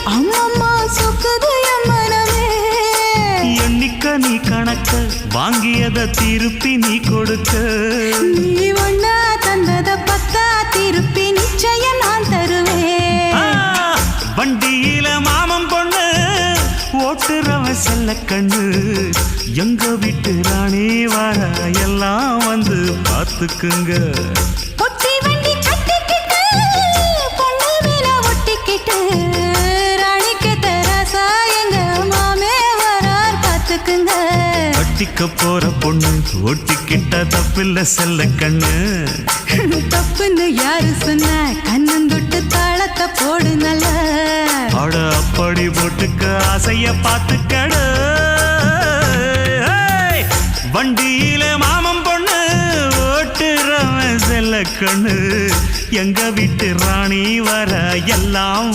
அம்மம்மா சொக்குது மனமே எண்ணிக்க நீ கணக்க வாங்கியத திருப்பி நீ கொடுக்க நீ ஒண்ணா தந்தத பத்தா திருப்பி நிச்சயம் நான் தருவேன் வண்டியில மாமன் பொண்ணு ஓட்டுறவன் செல்ல கண்ணு எங்க வீட்டு ராணி வர எல்லாம் வந்து பார்த்துக்குங்க பொட்டி வண்டி கட்டிக்கிட்டு பொண்ணு மேல ஒட்டிக்கிட்டு ராணிக்கு தராசா எங்க மாமே வரார் பார்த்துக்குங்க கட்டிக்க போற பொண்ணு ஒட்டிக்கிட்ட தப்பில்ல செல்ல கண்ணு தப்புன்னு யாரு சொன்ன கண்ணந்தொட்டு தாளத்தை போடு நல்ல அட அப்படி போட்டுக்க ஆசைய பார்த்துக்கடு வண்டியில மாமன் பொண்ணு ஓட்டுறவன் செல்ல கண்ணு எங்க வீட்டு ராணி வர எல்லாம்